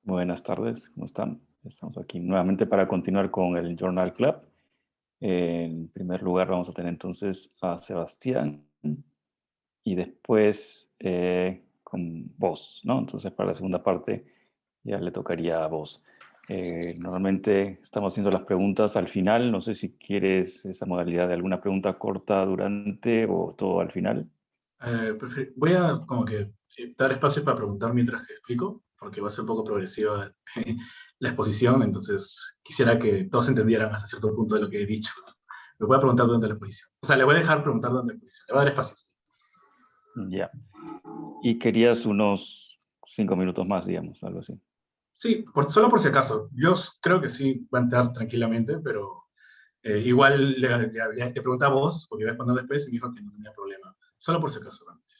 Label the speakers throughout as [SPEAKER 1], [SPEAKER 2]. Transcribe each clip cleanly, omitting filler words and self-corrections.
[SPEAKER 1] Buenas tardes, ¿cómo están? Estamos aquí nuevamente para continuar con el Journal Club. En primer lugar vamos a tener entonces a Sebastián y después con vos, ¿no? Entonces para la segunda parte ya le tocaría a vos. Normalmente estamos haciendo las preguntas al final, no sé si quieres esa modalidad de alguna pregunta corta durante o todo al final.
[SPEAKER 2] Voy a como que dar espacio para preguntar mientras que explico, porque va a ser un poco progresiva la exposición, entonces quisiera que todos entendieran hasta cierto punto de lo que he dicho. Me voy a preguntar durante la exposición. O sea, le voy a dejar preguntar durante la exposición. Le voy a dar espacio.
[SPEAKER 1] Ya. Y querías unos 5 minutos más, digamos, algo así.
[SPEAKER 2] Sí, solo por si acaso. Yo creo que sí va a entrar tranquilamente, pero igual le pregunté a vos, porque iba a responder después, y me dijo que no tenía problema. Solo por si acaso, realmente.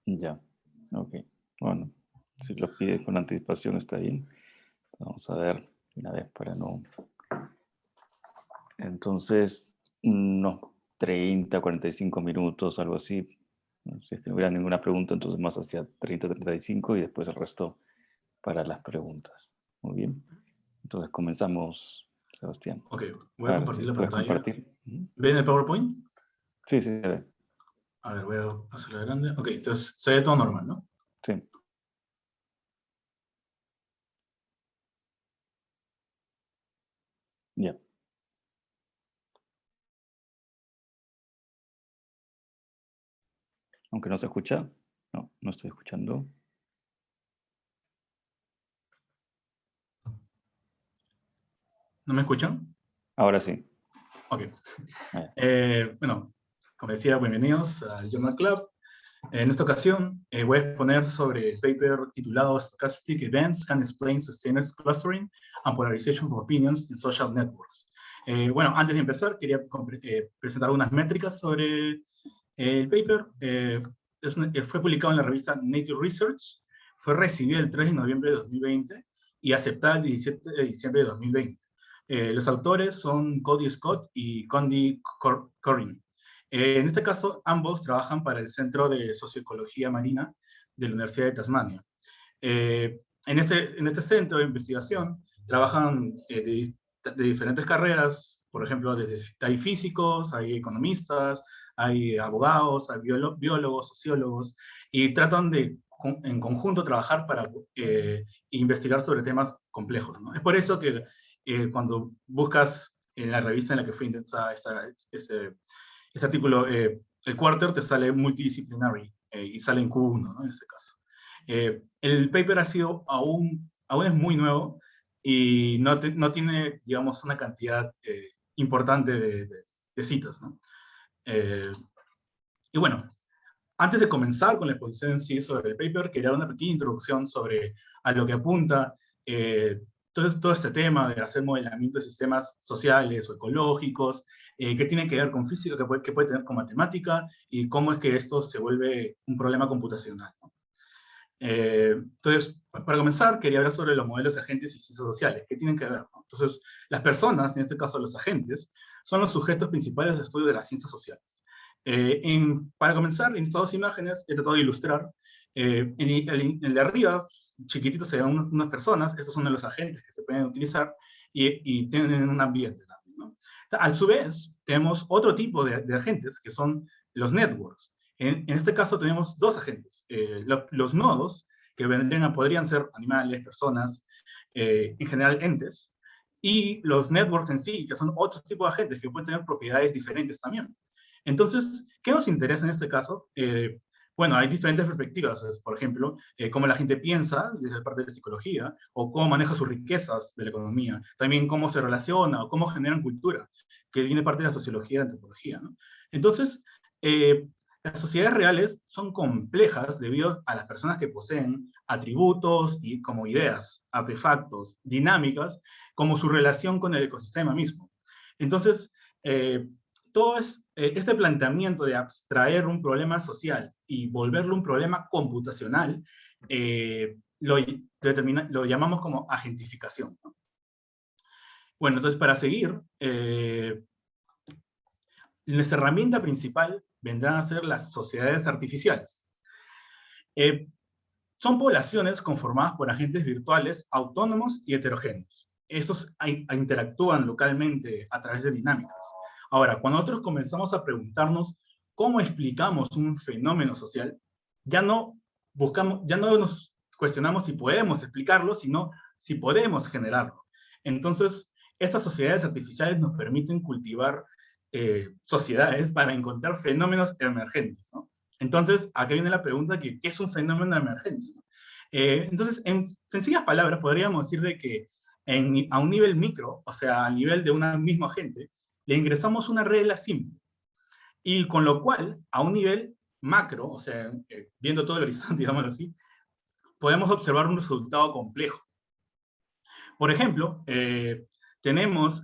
[SPEAKER 1] Ya, ok. Bueno, si lo pide con anticipación está bien. Vamos a ver una vez para no. Entonces, no, 30, 45 minutos, algo así. No, si es que no hubiera ninguna pregunta, entonces más hacia 30, 35 y después el resto para las preguntas. Muy bien. Entonces comenzamos, Sebastián.
[SPEAKER 2] Ok, voy
[SPEAKER 1] A
[SPEAKER 2] a
[SPEAKER 1] ver
[SPEAKER 2] compartir
[SPEAKER 1] si
[SPEAKER 2] la
[SPEAKER 1] puedes
[SPEAKER 2] pantalla.
[SPEAKER 1] compartir. Ujú.
[SPEAKER 2] ¿Ven el PowerPoint?
[SPEAKER 1] Sí, sí, se ve.
[SPEAKER 2] A ver, voy a hacerla grande. Ok, entonces se ve todo normal, ¿no?
[SPEAKER 1] Sí, ya. Aunque no se escucha. No, no estoy escuchando.
[SPEAKER 2] ¿No me escuchan?
[SPEAKER 1] Ahora sí.
[SPEAKER 2] Ok.
[SPEAKER 1] Ah,
[SPEAKER 2] Bueno, como decía, bienvenidos al Journal Club. En esta ocasión voy a exponer sobre el paper titulado Stochastic Events Can Explain Sustained Clustering and Polarization of Opinions in Social Networks. Bueno, antes de empezar, quería presentar algunas métricas sobre el paper. Fue publicado en la revista Nature Research, fue recibido el 3 de noviembre de 2020 y aceptado el 17 de diciembre de 2020. Los autores son Cody Scott y Condi Corin. En este caso, ambos trabajan para el Centro de Socioecología Marina de la Universidad de Tasmania. En este centro de investigación trabajan de diferentes carreras, por ejemplo, hay físicos, hay economistas, hay abogados, hay biólogos, sociólogos, y tratan de en conjunto trabajar para investigar sobre temas complejos, ¿no? Es por eso que cuando buscas en la revista en la que fue indexada ese artículo, el quarter te sale multidisciplinary y sale en Q1, ¿no? En este caso. El paper ha sido aún es muy nuevo y no tiene, digamos, una cantidad importante de citas, ¿no? Eh, y bueno, antes de comenzar con la exposición en sí sobre el paper, quería dar una pequeña introducción sobre a lo que apunta todo este tema de hacer modelamiento de sistemas sociales o ecológicos, qué tiene que ver con física, qué puede tener con matemática y cómo es que esto se vuelve un problema computacional, ¿no? Entonces, para comenzar, quería hablar sobre los modelos de agentes y ciencias sociales, qué tienen que ver, ¿no? Entonces, las personas, en este caso los agentes, son los sujetos principales de estudio de las ciencias sociales. Para comenzar, en estas dos imágenes he tratado de ilustrar. En el de arriba, chiquititos, se ven unas personas, estos son de los agentes que se pueden utilizar y tienen un ambiente también, ¿no? A su vez, tenemos otro tipo de agentes que son los networks. En este caso tenemos dos agentes. Los nodos, que podrían ser animales, personas, en general entes, y los networks en sí, que son otros tipos de agentes que pueden tener propiedades diferentes también. Entonces, ¿qué nos interesa en este caso? Bueno, hay diferentes perspectivas, por ejemplo, cómo la gente piensa desde la parte de psicología, o cómo maneja sus riquezas de la economía, también cómo se relaciona, o cómo generan cultura, que viene parte de la sociología y la antropología, ¿no? Entonces, eh, las sociedades reales son complejas debido a las personas que poseen atributos y como ideas, artefactos, dinámicas, como su relación con el ecosistema mismo. Entonces, eh, este planteamiento de abstraer un problema social y volverlo un problema computacional, lo llamamos como agentificación, ¿no? Bueno, entonces para seguir, nuestra herramienta principal vendrán a ser las sociedades artificiales. Eh, Son poblaciones conformadas por agentes virtuales autónomos y heterogéneos. Estos interactúan localmente a través de dinámicas. Ahora, cuando nosotros comenzamos a preguntarnos cómo explicamos un fenómeno social, ya no nos cuestionamos si podemos explicarlo, sino si podemos generarlo. Entonces, estas sociedades artificiales nos permiten cultivar sociedades para encontrar fenómenos emergentes, ¿no? Entonces, acá viene la pregunta ¿qué es un fenómeno emergente? Entonces, en sencillas palabras, podríamos decir de que a un nivel micro, o sea, a nivel de un mismo agente, le ingresamos una regla simple. Y con lo cual, a un nivel macro, o sea, viendo todo el horizonte, digámoslo así, podemos observar un resultado complejo. Por ejemplo, tenemos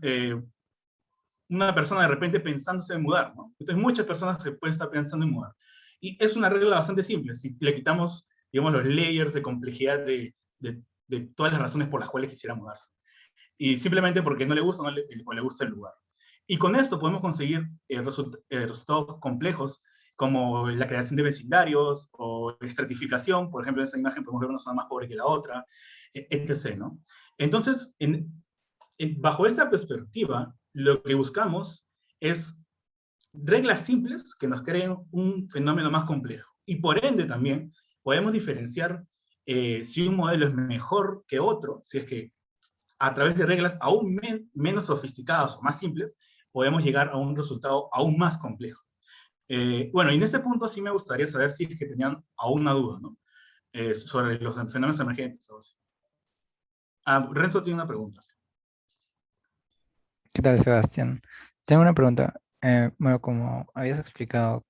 [SPEAKER 2] una persona de repente pensándose en mudar, ¿no? Entonces muchas personas se pueden estar pensando en mudar. Y es una regla bastante simple. Si le quitamos, digamos, los layers de complejidad de todas las razones por las cuales quisiera mudarse. Y simplemente porque no le gusta o le gusta el lugar. Y con esto podemos conseguir resultados complejos como la creación de vecindarios o estratificación. Por ejemplo, en esta imagen podemos ver una zona más pobre que la otra, etc., ¿no? Entonces, bajo esta perspectiva, lo que buscamos es reglas simples que nos creen un fenómeno más complejo. Y por ende también podemos diferenciar si un modelo es mejor que otro, si es que a través de reglas aún menos sofisticadas o más simples, podemos llegar a un resultado aún más complejo. Bueno, y en este punto sí me gustaría saber si es que tenían aún una duda, ¿no? Sobre los fenómenos emergentes. Renzo tiene una pregunta.
[SPEAKER 3] ¿Qué tal, Sebastián? Tengo una pregunta. Bueno, como habías explicado,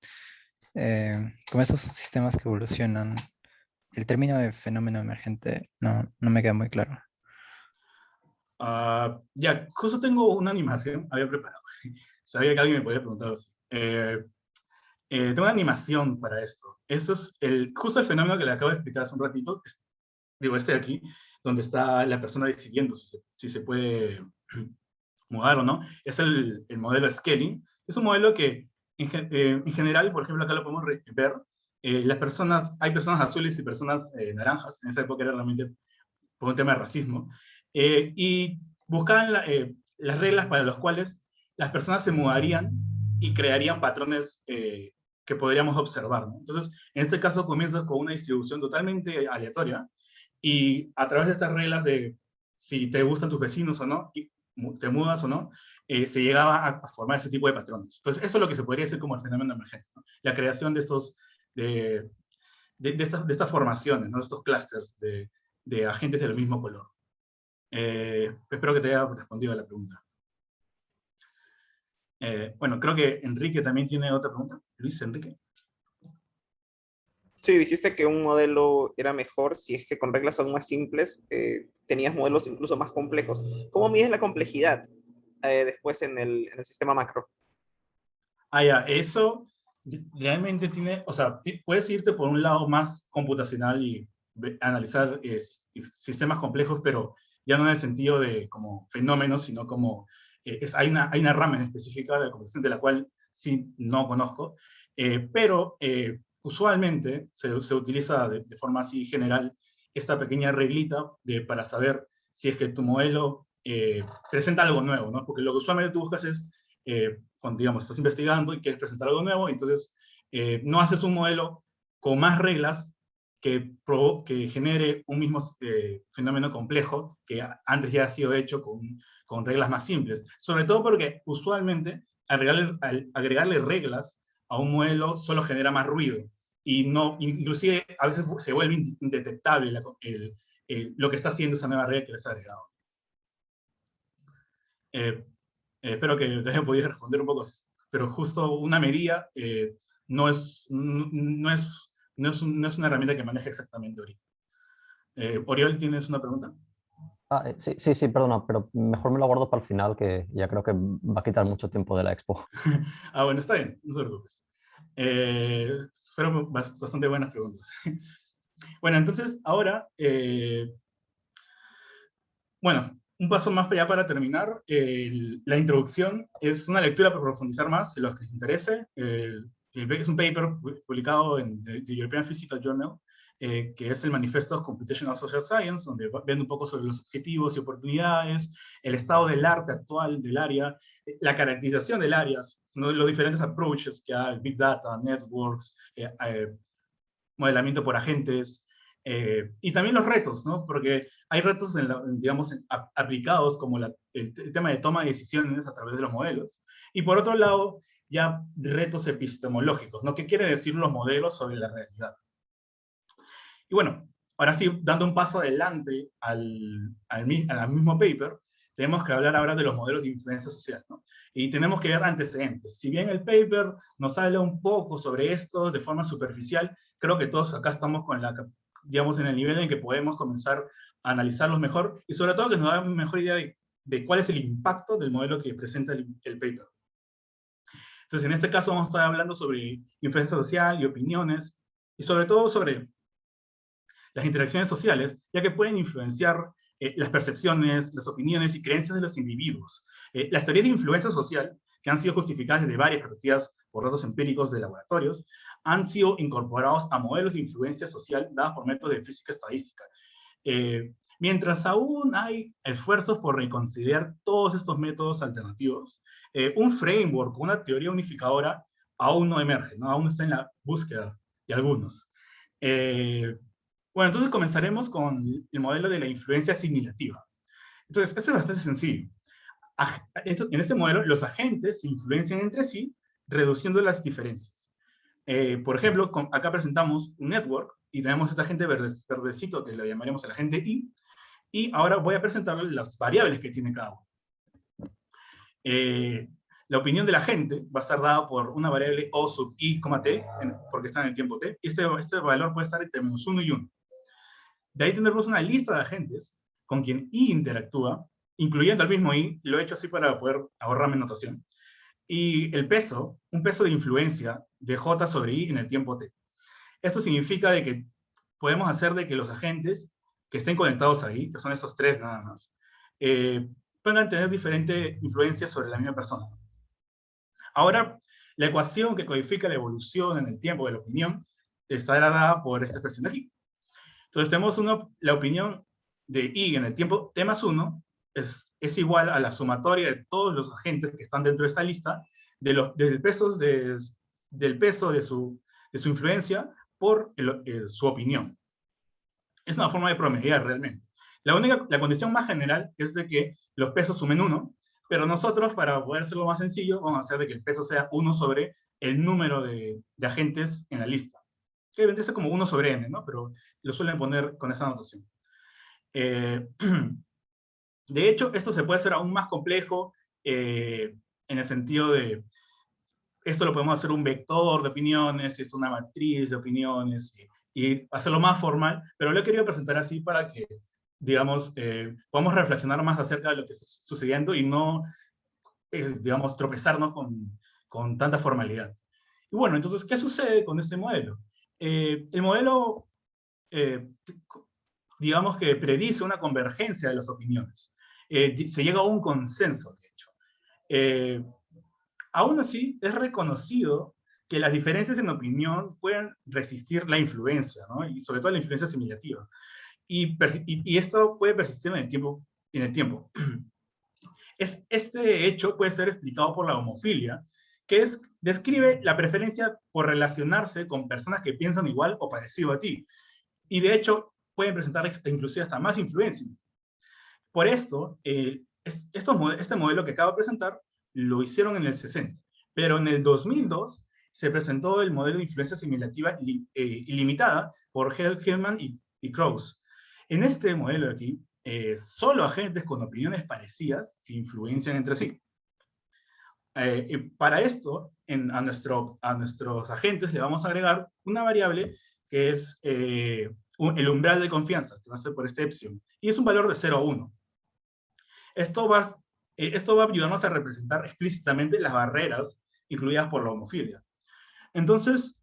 [SPEAKER 3] con estos sistemas que evolucionan, el término de fenómeno emergente no me queda muy claro.
[SPEAKER 2] Ya, justo tengo una animación, había preparado. Sabía que alguien me podía preguntar así. Tengo una animación para esto. Eso es justo el fenómeno que le acabo de explicar hace un ratito, digo, este de aquí, donde está la persona decidiendo si se puede mudar o no. Es el modelo scaling. Es un modelo que en general, por ejemplo, acá lo podemos ver, hay personas azules y personas naranjas. En esa época era realmente por un tema de racismo. Y buscaban las reglas para las cuales las personas se mudarían y crearían patrones que podríamos observar, ¿no? Entonces, en este caso comienza con una distribución totalmente aleatoria y a través de estas reglas de si te gustan tus vecinos o no, y te mudas o no, se llegaba a formar ese tipo de patrones. Entonces, eso es lo que se podría decir como el fenómeno emergente, ¿no? La creación de estas formaciones, ¿no? Estos clústeres de agentes del mismo color. Espero que te haya respondido a la pregunta. Bueno, creo que Enrique también tiene otra pregunta. Luis, Enrique.
[SPEAKER 4] Sí, dijiste que un modelo era mejor si es que con reglas aún más simples tenías modelos incluso más complejos. ¿Cómo mides la complejidad después en el sistema macro?
[SPEAKER 2] Ya, eso realmente tiene, o sea, puedes irte por un lado más computacional y analizar sistemas complejos, pero ya no en el sentido de como fenómenos, sino como, hay una rama en específica de la computación de la cual sí no conozco, pero usualmente se utiliza de forma así general esta pequeña reglita para saber si es que tu modelo presenta algo nuevo, ¿no? Porque lo que usualmente tú buscas es cuando, digamos, estás investigando y quieres presentar algo nuevo, entonces no haces un modelo con más reglas que genere un mismo fenómeno complejo que antes ya ha sido hecho con reglas más simples. Sobre todo porque usualmente al agregarle reglas a un modelo solo genera más ruido y no, inclusive a veces se vuelve indetectable lo que está haciendo esa nueva regla que les ha agregado. Espero que te haya podido responder un poco, pero justo una medida no es una herramienta que maneje exactamente ahorita. Oriol, ¿tienes una pregunta?
[SPEAKER 5] Sí, perdona, pero mejor me lo guardo para el final, que ya creo que va a quitar mucho tiempo de la expo.
[SPEAKER 2] Bueno, está bien, no te preocupes. Fueron bastante buenas preguntas. Bueno, entonces, ahora, bueno, un paso más allá para terminar. La introducción es una lectura para profundizar más, en los que les interese. Es un paper publicado en The European Physical Journal, que es el Manifesto of Computational Social Science, donde ven un poco sobre los objetivos y oportunidades, el estado del arte actual del área, la caracterización del área, ¿no? Los diferentes approaches que hay, Big Data, Networks, modelamiento por agentes, y también los retos, ¿no? Porque hay retos, digamos, aplicados como el tema de toma de decisiones a través de los modelos, y por otro lado, ya retos epistemológicos, ¿no? ¿Qué quiere decir los modelos sobre la realidad? Y bueno, ahora sí, dando un paso adelante al mismo paper, tenemos que hablar ahora de los modelos de influencia social, ¿no? Y tenemos que ver antecedentes. Si bien el paper nos habla un poco sobre esto de forma superficial, creo que todos acá estamos con digamos, en el nivel en que podemos comenzar a analizarlos mejor, y sobre todo que nos da una mejor idea de cuál es el impacto del modelo que presenta el paper. Entonces, en este caso vamos a estar hablando sobre influencia social y opiniones, y sobre todo sobre las interacciones sociales, ya que pueden influenciar las percepciones, las opiniones y creencias de los individuos. Las teorías de influencia social, que han sido justificadas desde varias perspectivas por datos empíricos de laboratorios, han sido incorporados a modelos de influencia social dados por métodos de física estadística. Mientras aún hay esfuerzos por reconsiderar todos estos métodos alternativos, un framework, una teoría unificadora, aún no emerge, ¿no? Aún está en la búsqueda de algunos. Bueno, entonces comenzaremos con el modelo de la influencia asimilativa. Entonces, este es bastante sencillo. En este modelo, los agentes se influencian entre sí, reduciendo las diferencias. Por ejemplo, acá presentamos un network, y tenemos este agente verdecito, que lo llamaremos el agente I, y ahora voy a presentarles las variables que tiene cada uno. La opinión del agente va a estar dada por una variable O sub I, t, porque está en el tiempo t, y este valor puede estar entre -1 y 1. De ahí tendremos una lista de agentes con quien I interactúa, incluyendo al mismo I, lo he hecho así para poder ahorrarme notación, y el peso, un peso de influencia de J sobre I en el tiempo t. Esto significa de que podemos hacer de que los agentes que estén conectados ahí, que son esos tres nada más, puedan tener diferente influencia sobre la misma persona. Ahora, la ecuación que codifica la evolución en el tiempo de la opinión está dada por esta expresión de aquí. Entonces tenemos la opinión de I en el tiempo t más 1 es igual a la sumatoria de todos los agentes que están dentro de esta lista, del peso de su influencia por su opinión. Es una forma de promediar realmente. La condición más general es de que los pesos sumen 1, pero nosotros, para poder hacerlo más sencillo, vamos a hacer de que el peso sea 1 sobre el número de agentes en la lista. Que vendría como 1 sobre n, ¿no? Pero lo suelen poner con esa notación. De hecho, esto se puede hacer aún más complejo en el sentido de, esto lo podemos hacer un vector de opiniones, es una matriz de opiniones, y hacerlo más formal, pero lo he querido presentar así para que, digamos, podamos reflexionar más acerca de lo que está sucediendo y no, digamos, tropezarnos con tanta formalidad. Y bueno, entonces, ¿qué sucede con este modelo? El modelo, digamos que predice una convergencia de las opiniones. Se llega a un consenso, de hecho. Aún así, es reconocido que las diferencias en opinión pueden resistir la influencia, ¿no? Y sobre todo la influencia asimilativa. Y esto puede persistir en el tiempo. Este hecho puede ser explicado por la homofilia, que describe la preferencia por relacionarse con personas que piensan igual o parecido a ti. Y de hecho, pueden presentar inclusive hasta más influencia. Por esto, este modelo que acabo de presentar, lo hicieron en el 60. Pero en el 2002 se presentó el modelo de influencia asimilativa ilimitada por Hellman y Krauss. En este modelo de aquí, solo agentes con opiniones parecidas se influencian entre sí. Para esto, a nuestros agentes le vamos a agregar una variable que es el umbral de confianza, que va a ser por este epsilon, y es un valor de 0 a 1. Esto va a ayudarnos a representar explícitamente las barreras incluidas por la homofilia. Entonces,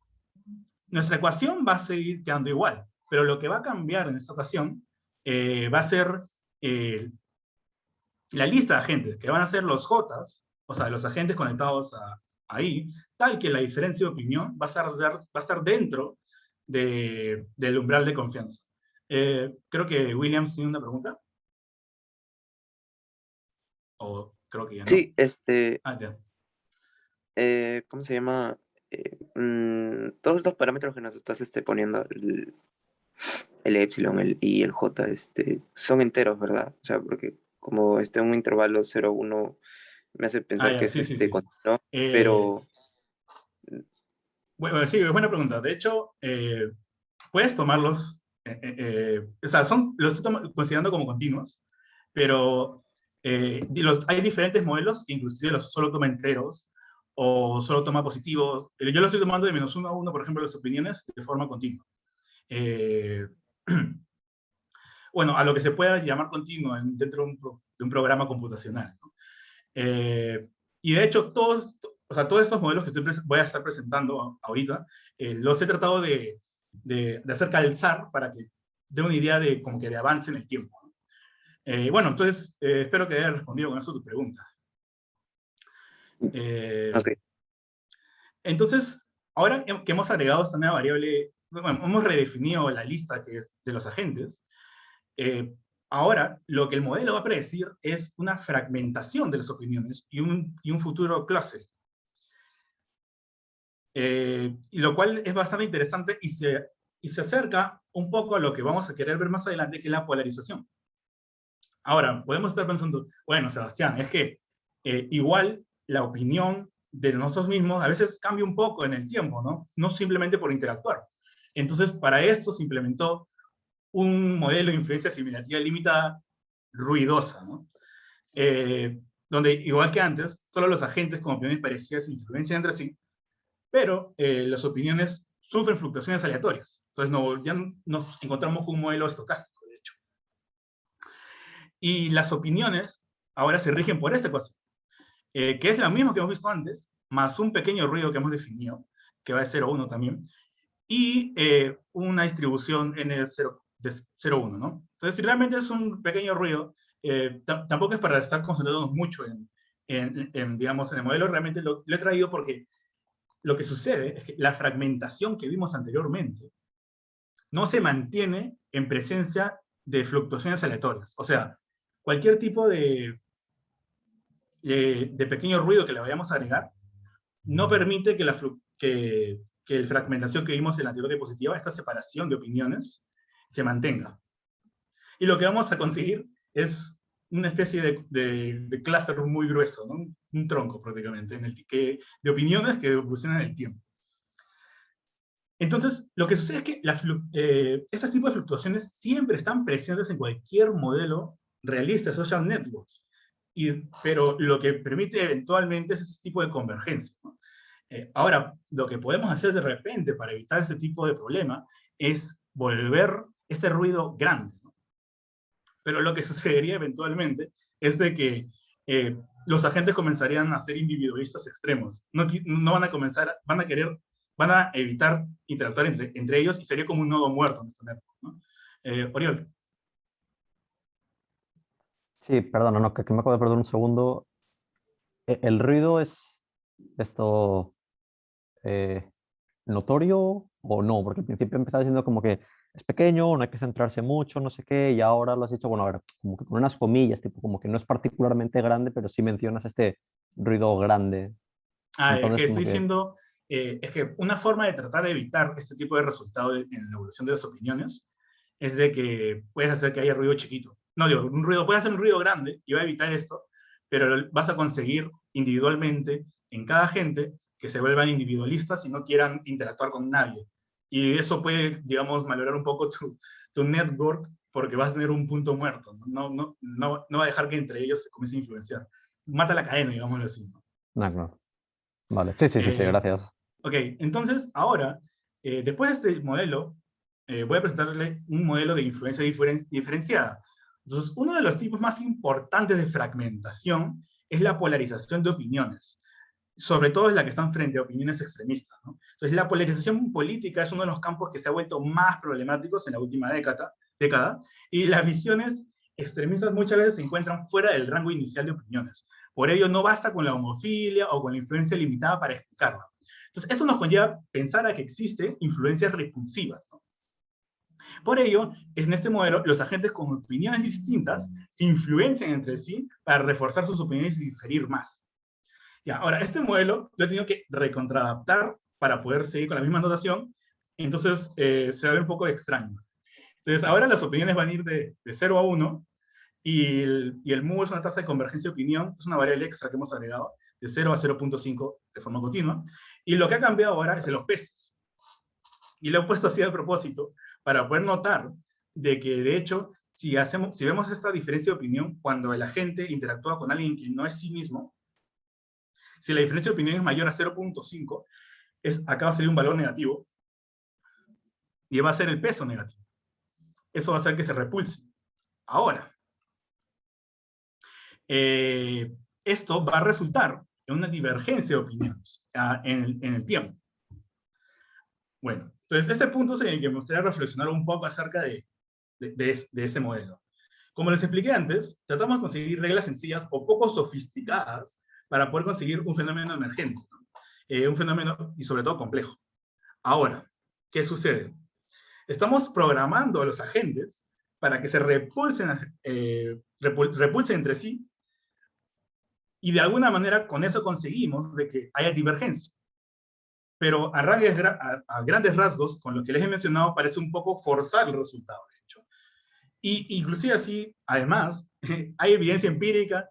[SPEAKER 2] nuestra ecuación va a seguir quedando igual, pero lo que va a cambiar en esta ocasión va a ser la lista de agentes, que van a ser los Jotas, o sea, los agentes conectados ahí, tal que la diferencia de opinión va a estar dentro del umbral de confianza. Creo que Williams tiene una pregunta. O creo que ya no.
[SPEAKER 6] Sí,
[SPEAKER 2] Ya.
[SPEAKER 6] ¿cómo se llama? Todos estos parámetros que nos estás poniendo, el epsilon y el j, son enteros, ¿verdad? O sea, porque como un intervalo 0, 1 me hace pensar
[SPEAKER 2] Ya,
[SPEAKER 6] que es
[SPEAKER 2] sí, sí, sí.
[SPEAKER 6] continuo,
[SPEAKER 2] Eh,
[SPEAKER 6] pero
[SPEAKER 2] Bueno, sí, es buena pregunta. De hecho, puedes tomarlos, o sea, los estoy considerando como continuos, pero hay diferentes modelos que inclusive los solo toma enteros o solo toma positivos. Yo lo estoy tomando de -1 a 1, por ejemplo, las opiniones de forma continua. Eh, bueno, a lo que se pueda llamar continuo dentro de un programa computacional, ¿no? Y de hecho, todos estos modelos que voy a estar presentando ahorita, los he tratado de hacer calzar para que dé una idea de, como que de avance en el tiempo, ¿no? Bueno, entonces, espero que haya respondido con eso tu pregunta.
[SPEAKER 6] ok.
[SPEAKER 2] Entonces, ahora que hemos agregado esta nueva variable, bueno, hemos redefinido la lista que es de los agentes, ahora lo que el modelo va a predecir es una fragmentación de las opiniones y un futuro clustering. Y lo cual es bastante interesante y se acerca un poco a lo que vamos a querer ver más adelante, que es la polarización. Ahora, podemos estar pensando, bueno, Sebastián, es que igual la opinión de nosotros mismos a veces cambia un poco en el tiempo, ¿no? No simplemente por interactuar. Entonces, para esto se implementó un modelo de influencia asimilativa limitada ruidosa, ¿no? Donde, igual que antes, solo los agentes con opiniones parecidas se influencian entre sí, pero las opiniones sufren fluctuaciones aleatorias. Entonces, ya nos encontramos con un modelo estocástico, de hecho. Y las opiniones ahora se rigen por esta ecuación, que es lo mismo que hemos visto antes, más un pequeño ruido que hemos definido, que va de 0 a 1 también, y una distribución n de 0 a 1, ¿no? Entonces, si realmente es un pequeño ruido, tampoco es para estar concentrándonos mucho digamos, en el modelo. Realmente lo he traído porque lo que sucede es que la fragmentación que vimos anteriormente no se mantiene en presencia de fluctuaciones aleatorias. O sea, cualquier tipo de pequeño ruido que le vayamos a agregar no permite que la fragmentación que vimos en la anterior diapositiva, esta separación de opiniones, se mantenga. Y lo que vamos a conseguir es una especie de clúster muy grueso, ¿no? Un tronco prácticamente, de opiniones que evolucionan en el tiempo. Entonces, lo que sucede es que estos tipos de fluctuaciones siempre están presentes en cualquier modelo realista de social networks, pero lo que permite eventualmente es ese tipo de convergencia, ¿no? Ahora, lo que podemos hacer de repente para evitar ese tipo de problema es volver este ruido grande, ¿no? Pero lo que sucedería eventualmente es de que los agentes comenzarían a ser individualistas extremos. No van a comenzar, van a evitar interactuar entre ellos, y sería como un nodo muerto en este network, ¿no? Oriol.
[SPEAKER 5] Sí, perdona, no, que me acabo de perder un segundo. ¿El ruido es esto notorio o no? Porque al principio empezaba diciendo como que es pequeño, no hay que centrarse mucho, no sé qué, y ahora lo has dicho, bueno, a ver, como que con unas comillas, tipo como que no es particularmente grande, pero sí mencionas este ruido grande.
[SPEAKER 2] Es
[SPEAKER 5] Entonces,
[SPEAKER 2] que
[SPEAKER 5] como
[SPEAKER 2] estoy
[SPEAKER 5] que...
[SPEAKER 2] diciendo, es que una forma de tratar de evitar este tipo de resultado en la evolución de las opiniones es de que puedes hacer que haya ruido chiquito. No digo, puedes hacer un ruido grande y va a evitar esto, pero vas a conseguir individualmente en cada agente que se vuelvan individualistas y no quieran interactuar con nadie. Y eso puede, digamos, malograr un poco tu network, porque vas a tener un punto muerto, ¿no? No va a dejar que entre ellos se comience a influenciar. Mata la cadena, digámoslo así, ¿no?
[SPEAKER 5] No, no. Vale, sí, gracias.
[SPEAKER 2] Ok, entonces ahora, después de este modelo, voy a presentarle un modelo de influencia diferenciada. Entonces, uno de los tipos más importantes de fragmentación es la polarización de opiniones. Sobre todo es la que están frente a opiniones extremistas, ¿no? Entonces, la polarización política es uno de los campos que se ha vuelto más problemáticos en la última década, y las visiones extremistas muchas veces se encuentran fuera del rango inicial de opiniones. Por ello, no basta con la homofilia o con la influencia limitada para explicarla. Entonces, esto nos conlleva pensar a que existen influencias repulsivas, ¿no? Por ello, en este modelo, los agentes con opiniones distintas se influencian entre sí para reforzar sus opiniones y diferir más. Ya, ahora, este modelo lo he tenido que recontradaptar para poder seguir con la misma notación, entonces se va a ver un poco extraño. Entonces, ahora las opiniones van a ir de 0 a 1, y el mu es una tasa de convergencia de opinión, es una variable extra que hemos agregado, de 0 a 0.5 de forma continua, y lo que ha cambiado ahora es en los pesos. Y lo he puesto así a propósito, para poder notar de que, de hecho, si vemos esta diferencia de opinión, cuando el agente interactúa con alguien que no es sí mismo, si la diferencia de opinión es mayor a 0.5, acá va a salir un valor negativo, y va a ser el peso negativo. Eso va a hacer que se repulse. Ahora, esto va a resultar en una divergencia de opiniones en el tiempo. Bueno, entonces este punto es en el que me gustaría reflexionar un poco acerca de ese modelo. Como les expliqué antes, tratamos de conseguir reglas sencillas o poco sofisticadas para poder conseguir un fenómeno emergente, ¿no? Un fenómeno y sobre todo complejo. Ahora, ¿qué sucede? Estamos programando a los agentes para que se repulsen entre sí, y de alguna manera con eso conseguimos de que haya divergencia. Pero a grandes rasgos, con lo que les he mencionado, parece un poco forzar el resultado, de hecho. Y inclusive así, además, hay evidencia empírica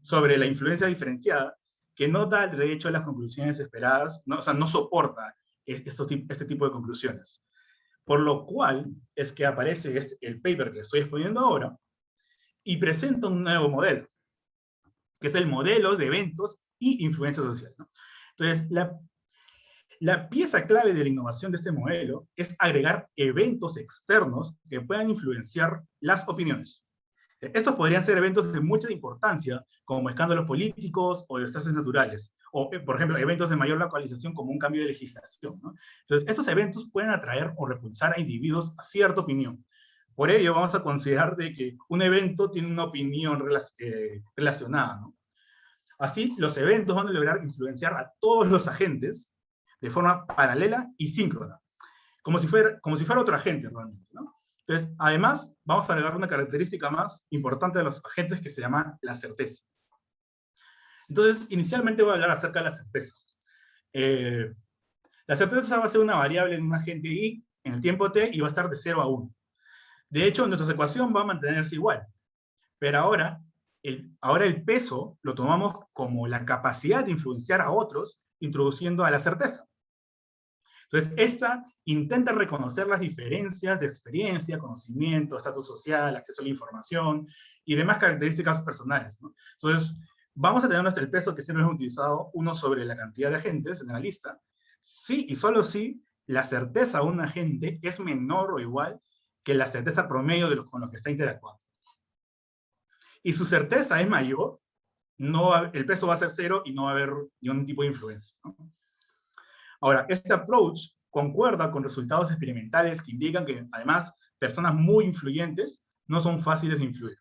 [SPEAKER 2] sobre la influencia diferenciada que no da, de hecho, las conclusiones esperadas, ¿no? O sea, no soporta este tipo de conclusiones. Por lo cual es que aparece el paper que estoy exponiendo ahora y presenta un nuevo modelo, que es el modelo de eventos y influencia social, ¿no? Entonces, la pieza clave de la innovación de este modelo es agregar eventos externos que puedan influenciar las opiniones. Estos podrían ser eventos de mucha importancia, como escándalos políticos o desastres naturales, o, por ejemplo, eventos de mayor localización como un cambio de legislación, ¿no? Entonces, estos eventos pueden atraer o repulsar a individuos a cierta opinión. Por ello, vamos a considerar de que un evento tiene una opinión relacionada, ¿no? Así, los eventos van a lograr influenciar a todos los agentes de forma paralela y síncrona, como si fuera otro agente realmente, ¿no? Entonces, además, vamos a agregar una característica más importante de los agentes que se llama la certeza. Entonces, inicialmente voy a hablar acerca de la certeza. La certeza va a ser una variable en un agente y en el tiempo t y va a estar de 0 a 1. De hecho, nuestra ecuación va a mantenerse igual, pero ahora el peso lo tomamos como la capacidad de influenciar a otros, introduciendo a la certeza. Entonces, esta intenta reconocer las diferencias de experiencia, conocimiento, estatus social, acceso a la información y demás características personales, ¿no? Entonces, vamos a tener el peso que siempre hemos utilizado, 1 sobre la cantidad de agentes en la lista, sí y solo si la certeza de un agente es menor o igual que la certeza promedio con los que está interactuando. Y su certeza es mayor, el peso va a ser 0 y no va a haber ningún tipo de influencia, ¿no? Ahora, este approach concuerda con resultados experimentales que indican que, además, personas muy influyentes no son fáciles de influir.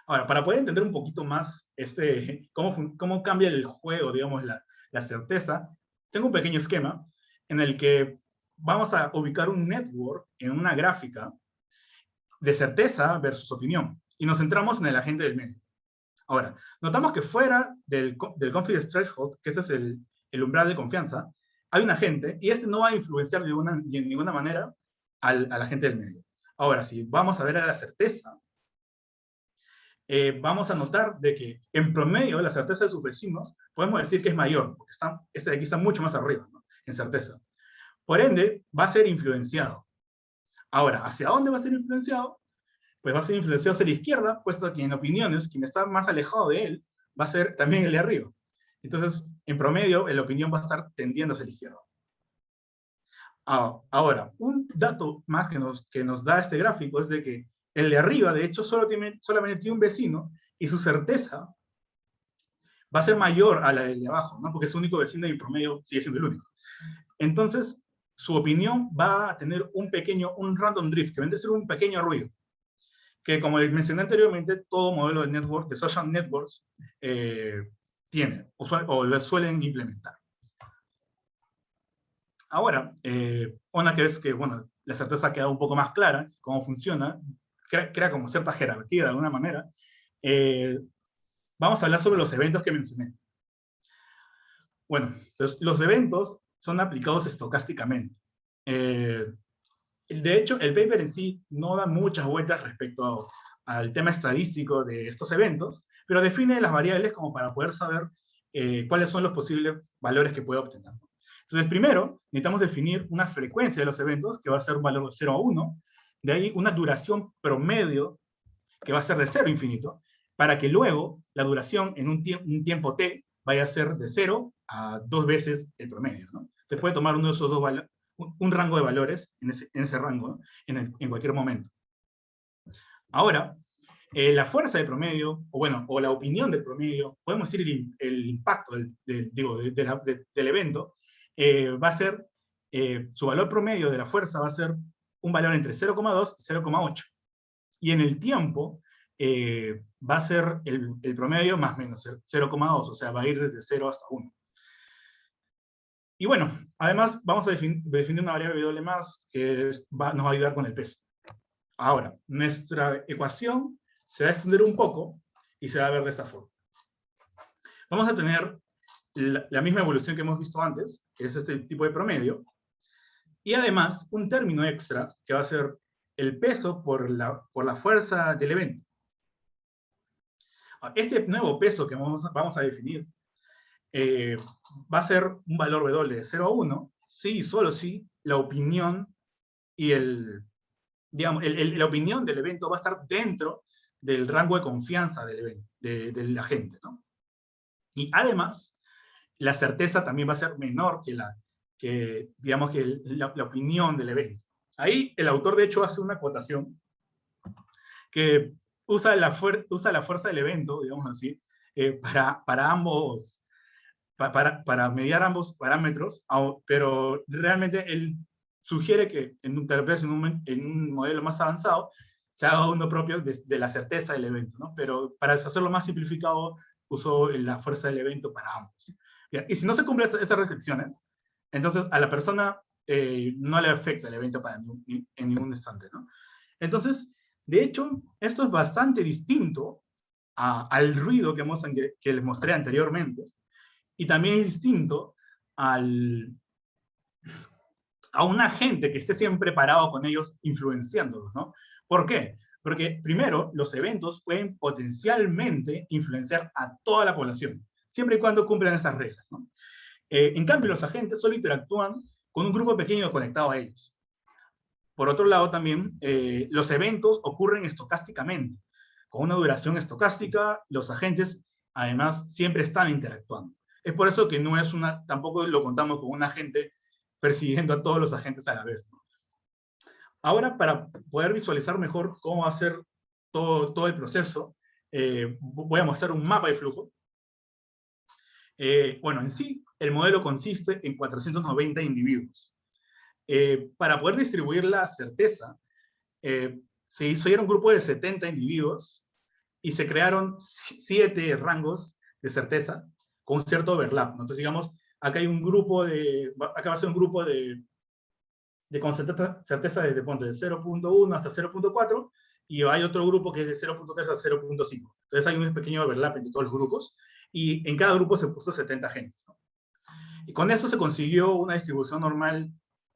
[SPEAKER 2] Ahora, para poder entender un poquito más cómo cambia el juego, digamos, la certeza, tengo un pequeño esquema en el que vamos a ubicar un network en una gráfica de certeza versus opinión, y nos centramos en el agente del medio. Ahora, notamos que fuera del confidence threshold, que ese es el umbral de confianza, hay un agente, y este no va a influenciar de ninguna manera al agente del medio. Ahora, si vamos a ver a la certeza, vamos a notar de que, en promedio, la certeza de sus vecinos, podemos decir que es mayor, porque este de aquí está mucho más arriba, ¿no?, en certeza. Por ende, va a ser influenciado. Ahora, ¿hacia dónde va a ser influenciado? Pues va a ser influenciado hacia la izquierda, puesto que en opiniones, quien está más alejado de él, va a ser también el de arriba. Entonces, en promedio, la opinión va a estar tendiendo hacia la izquierda. Ahora, un dato más que nos da este gráfico es de que el de arriba, de hecho, solamente tiene un vecino, y su certeza va a ser mayor a la del de abajo, ¿no?, porque es su único vecino y en promedio sigue siendo el único. Entonces, su opinión va a tener un random drift, que vendría a ser un pequeño ruido, que, como les mencioné anteriormente, todo modelo de social networks tiene, o lo suelen implementar. Ahora, una que es que, bueno, la certeza ha quedado un poco más clara, cómo funciona, crea como cierta jerarquía de alguna manera. Vamos a hablar sobre los eventos que mencioné. Bueno, entonces los eventos son aplicados estocásticamente. De hecho, el paper en sí no da muchas vueltas respecto al tema estadístico de estos eventos, pero define las variables como para poder saber cuáles son los posibles valores que puede obtener. Entonces, primero, necesitamos definir una frecuencia de los eventos, que va a ser un valor de 0 a 1, de ahí una duración promedio, que va a ser de 0 a infinito, para que luego la duración en un tiempo t vaya a ser de 0 a 2 veces el promedio, ¿no? Te puede tomar uno de esos dos valores, un rango de valores en ese rango, ¿no? en cualquier momento. Ahora, la fuerza de promedio, o la opinión del promedio, podemos decir el impacto del evento, va a ser, su valor promedio de la fuerza va a ser un valor entre 0,2 y 0,8. Y en el tiempo va a ser el promedio más o menos 0,2, o sea, va a ir desde 0 hasta 1. Y bueno, además vamos a definir una variable doble más que nos va a ayudar con el peso. Ahora, nuestra ecuación se va a extender un poco y se va a ver de esta forma. Vamos a tener la misma evolución que hemos visto antes, que es este tipo de promedio, y además un término extra que va a ser el peso por la fuerza del evento. Este nuevo peso que vamos a definir va a ser un valor W de 0 a 1, sí y solo si la opinión y la opinión del evento va a estar dentro del rango de confianza del evento, del agente, ¿no? Y además, la certeza también va a ser menor que la opinión del evento. Ahí el autor, de hecho, hace una acotación que usa la fuerza del evento, digamos así, para mediar ambos parámetros, pero realmente él sugiere que tal vez en un modelo más avanzado se haga uno propio de la certeza del evento, ¿no? Pero para hacerlo más simplificado, usó la fuerza del evento para ambos. Y si no se cumplen esas restricciones, entonces a la persona no le afecta el evento en ningún instante, ¿no? Entonces, de hecho, esto es bastante distinto al ruido que les mostré anteriormente, y también es distinto a un agente que esté siempre parado con ellos influenciándolos, ¿no? ¿Por qué? Porque primero, los eventos pueden potencialmente influenciar a toda la población, siempre y cuando cumplan esas reglas, ¿no? En cambio, los agentes solo interactúan con un grupo pequeño conectado a ellos. Por otro lado, también, los eventos ocurren estocásticamente. Con una duración estocástica, los agentes, además, siempre están interactuando. Es por eso que tampoco lo contamos con un agente persiguiendo a todos los agentes a la vez, ¿no? Ahora, para poder visualizar mejor cómo va a ser todo el proceso, voy a mostrar un mapa de flujo. Bueno, en sí, el modelo consiste en 490 individuos. Para poder distribuir la certeza, se hicieron un grupo de 70 individuos y se crearon 7 rangos de certeza con cierto overlap, ¿no? Entonces, digamos, acá va a ser un grupo con certeza desde 0.1 hasta 0.4, y hay otro grupo que es de 0.3 a 0.5. Entonces hay un pequeño overlap entre todos los grupos, y en cada grupo se puso 70 agentes, ¿no? Y con eso se consiguió una distribución normal,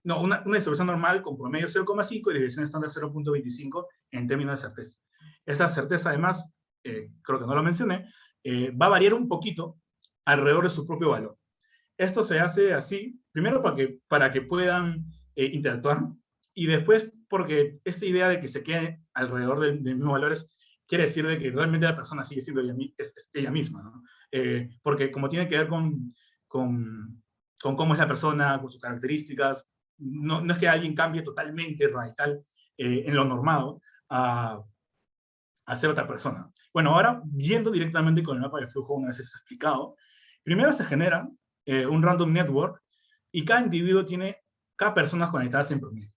[SPEAKER 2] una distribución normal con promedio 0.5 y división estándar 0.25 en términos de certeza. Esta certeza, además, creo que no lo mencioné, va a variar un poquito alrededor de su propio valor. Esto se hace así, primero para que puedan interactuar, y después porque esta idea de que se quede alrededor de mismos valores quiere decir de que realmente la persona sigue siendo ella misma, ¿no? Porque como tiene que ver con cómo es la persona, con sus características, no es que alguien cambie totalmente radical en lo normado a ser otra persona. Bueno, ahora, viendo directamente con el mapa de flujo, una vez es explicado, primero se genera un random network, y cada persona conectadas en promedio.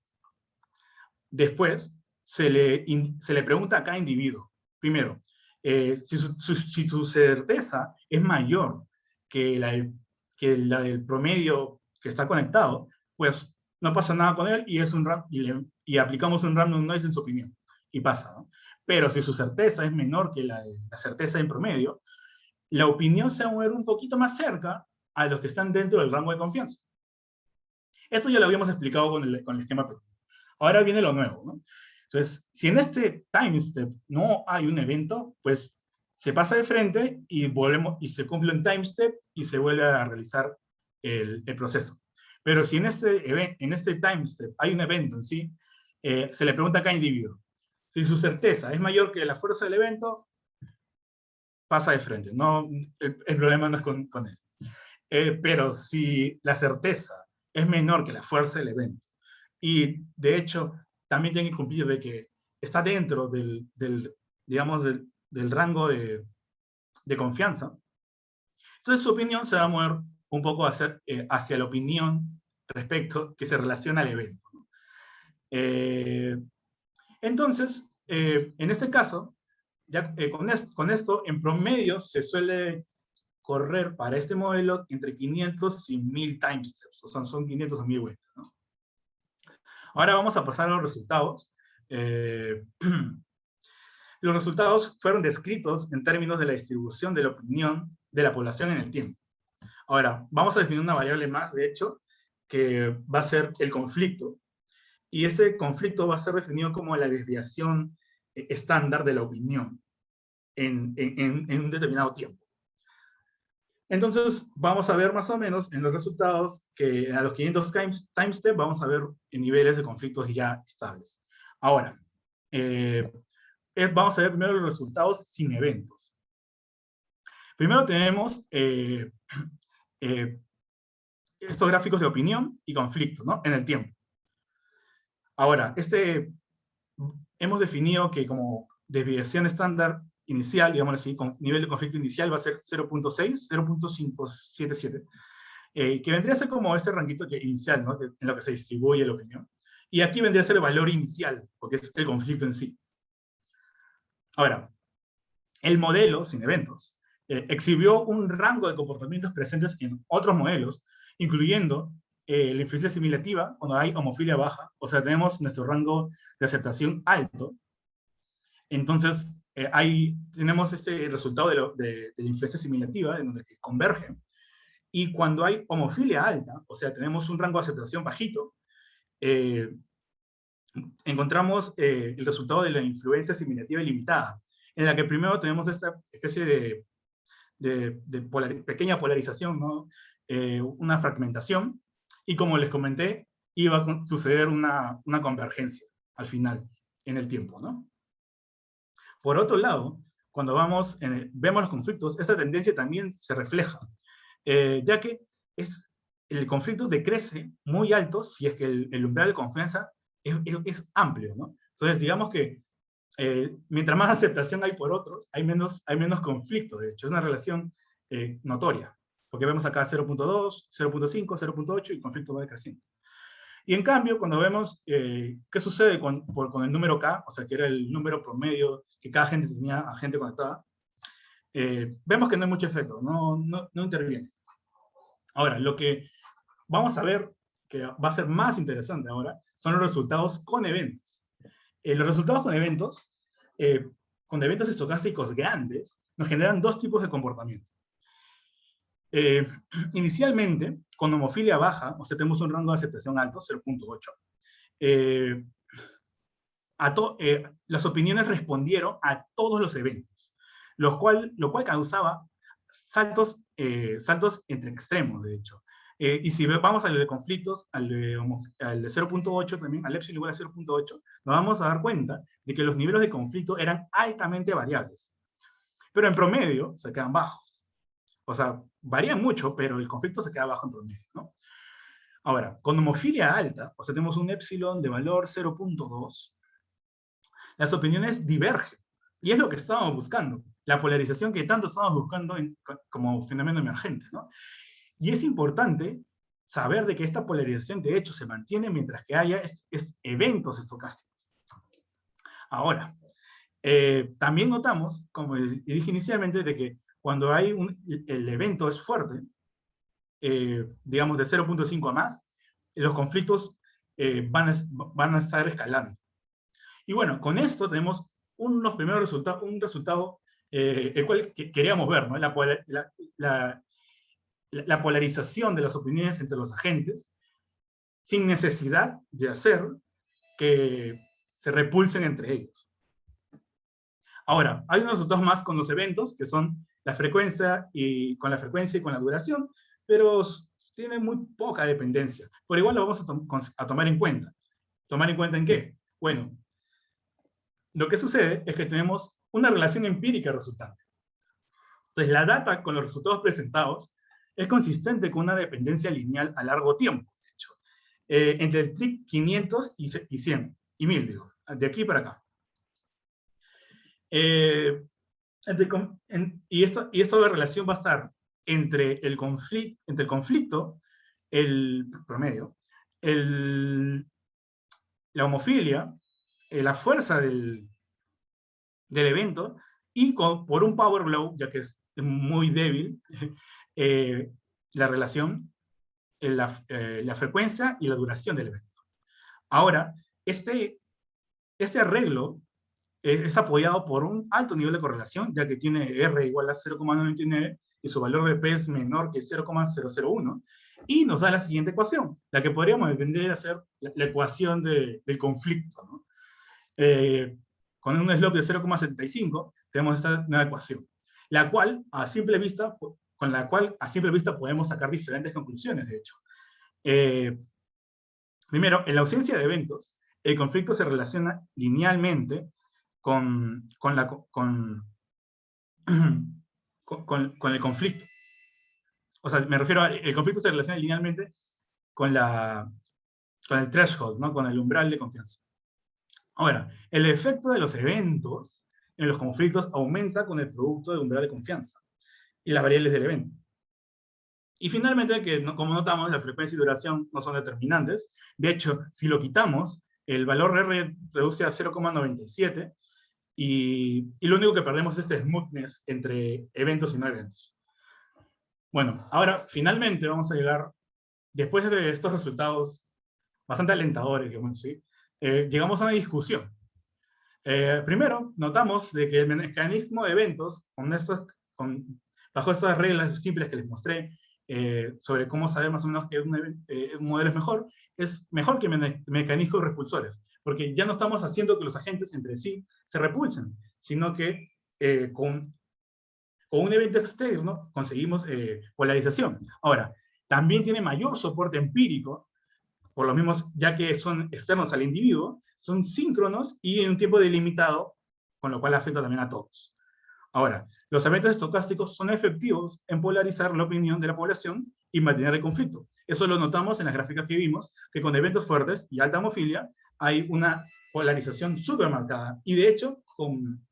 [SPEAKER 2] Después, se le pregunta a cada individuo, primero, si tu certeza es mayor que la del promedio que está conectado, pues no pasa nada con él y, y aplicamos un random noise en su opinión, y pasa, ¿no? Pero si su certeza es menor que la certeza en promedio, la opinión se va a mover un poquito más cerca a los que están dentro del rango de confianza. Esto ya lo habíamos explicado con el esquema pequeño. Ahora viene lo nuevo, ¿no? Entonces, si en este time step no hay un evento, pues se pasa de frente y se cumple un time step y se vuelve a realizar el proceso. Pero si en este time step hay un evento en sí, se le pregunta a cada individuo. Si su certeza es mayor que la fuerza del evento, pasa de frente. No, el problema no es con él. Pero si la certeza es menor que la fuerza del evento, y de hecho también tiene que cumplir de que está dentro digamos, del rango de confianza, entonces su opinión se va a mover un poco hacia la opinión respecto que se relaciona al evento. Entonces, en este caso, ya, con esto, en promedio se suele correr para este modelo entre 500 y 1000 time steps, o sea, son 500 o 1000 vueltas, ¿no? Ahora vamos a pasar a los resultados. Los resultados fueron descritos en términos de la distribución de la opinión de la población en el tiempo. Ahora, vamos a definir una variable más, de hecho, que va a ser el conflicto. Y ese conflicto va a ser definido como la desviación estándar de la opinión en un determinado tiempo. Entonces, vamos a ver más o menos en los resultados que a los 500 time step vamos a ver niveles de conflictos ya estables. Ahora, vamos a ver primero los resultados sin eventos. Primero tenemos estos gráficos de opinión y conflicto, ¿no? En el tiempo. Ahora, hemos definido que como desviación estándar inicial, digamos así, con nivel de conflicto inicial va a ser 0.6, 0.577, que vendría a ser como este ranguito inicial, ¿no? En lo que se distribuye la opinión. Y aquí vendría a ser el valor inicial, porque es el conflicto en sí. Ahora, el modelo, sin eventos, exhibió un rango de comportamientos presentes en otros modelos, incluyendo la influencia asimilativa, cuando hay homofilia baja, o sea, tenemos nuestro rango de aceptación alto. Entonces, tenemos este resultado de la influencia asimilativa, en donde convergen. Y cuando hay homofilia alta, o sea, tenemos un rango de aceptación bajito, encontramos el resultado de la influencia asimilativa ilimitada, en la que primero tenemos esta especie de pequeña polarización, ¿no? Una fragmentación, y como les comenté, iba a suceder una convergencia al final, en el tiempo, ¿no? Por otro lado, cuando vemos los conflictos, esta tendencia también se refleja, ya que el conflicto decrece muy alto si es que el umbral de confianza es amplio, ¿no? Entonces, digamos que mientras más aceptación hay por otros, hay menos conflicto, de hecho, es una relación notoria, porque vemos acá 0.2, 0.5, 0.8 y el conflicto va decreciendo. Y en cambio, cuando vemos qué sucede con el número K, o sea, que era el número promedio que cada gente tenía a gente conectada, vemos que no hay mucho efecto, no interviene. Ahora, lo que vamos a ver, que va a ser más interesante ahora, son los resultados con eventos. Los resultados con eventos estocásticos grandes, nos generan dos tipos de comportamiento. Inicialmente, con homofilia baja, o sea, tenemos un rango de aceptación alto, 0.8, las opiniones respondieron a todos los eventos, lo cual causaba saltos entre extremos, de hecho. Y si vamos al de conflictos, al de 0.8 también, al epsilon igual a 0.8, nos vamos a dar cuenta de que los niveles de conflicto eran altamente variables. Pero en promedio se quedan bajos. O sea, varían mucho, pero el conflicto se queda bajo en promedio, ¿no? Ahora, con homofilia alta, o sea, tenemos un epsilon de valor 0.2, las opiniones divergen. Y es lo que estábamos buscando, la polarización que tanto estábamos buscando como fenómeno emergente, ¿no? Y es importante saber de que esta polarización de hecho se mantiene mientras que haya eventos estocásticos. Ahora, también notamos, como dije inicialmente, de que cuando el evento es fuerte, digamos de 0.5 a más, los conflictos van a estar escalando. Y bueno, con esto tenemos unos primeros resultados, un resultado el cual queríamos ver, ¿no? La polarización de las opiniones entre los agentes, sin necesidad de hacer que se repulsen entre ellos. Ahora, hay unos resultados más con los eventos, que son la frecuencia y con la duración, pero tiene muy poca dependencia. Por igual lo vamos a tomar en cuenta. ¿Tomar en cuenta en qué? Bueno, lo que sucede es que tenemos una relación empírica resultante. Entonces, la data con los resultados presentados es consistente con una dependencia lineal a largo tiempo, de hecho, entre el TRIC 500 y 100, y 1000, digo, de aquí para acá. Y esta de relación va a estar entre el conflicto, el promedio, la homofilia, la fuerza del evento, y por un power law, ya que es muy débil, la relación, la frecuencia y la duración del evento. Ahora, este arreglo es apoyado por un alto nivel de correlación, ya que tiene R igual a 0,99 y su valor de P es menor que 0,001, y nos da la siguiente ecuación, la que podríamos entender a ser la ecuación del conflicto, ¿no? Con un slope de 0,75 tenemos esta nueva ecuación, con la cual a simple vista podemos sacar diferentes conclusiones, de hecho. Primero, en la ausencia de eventos, el conflicto se relaciona linealmente con el conflicto. O sea, me refiero el conflicto se relaciona linealmente con el threshold, ¿no? Con el umbral de confianza. Ahora, el efecto de los eventos en los conflictos aumenta con el producto de umbral de confianza y las variables del evento. Y finalmente, como notamos, la frecuencia y duración no son determinantes. De hecho, si lo quitamos, el valor R reduce a 0,97 y lo único que perdemos es este smoothness entre eventos y no eventos. Bueno, ahora finalmente vamos a llegar, después de estos resultados bastante alentadores, digamos, ¿sí? Llegamos a una discusión. Primero, notamos de que el mecanismo de eventos, bajo estas reglas simples que les mostré, sobre cómo saber más o menos que un modelo es mejor que mecanismos repulsores, porque ya no estamos haciendo que los agentes entre sí se repulsen, sino que con un evento externo conseguimos polarización. Ahora, también tiene mayor soporte empírico, por lo mismo, ya que son externos al individuo, son síncronos y en un tiempo delimitado, con lo cual afecta también a todos. Ahora, los eventos estocásticos son efectivos en polarizar la opinión de la población y mantener el conflicto. Eso lo notamos en las gráficas que vimos, que con eventos fuertes y alta homofilia hay una polarización súper marcada. Y de hecho, con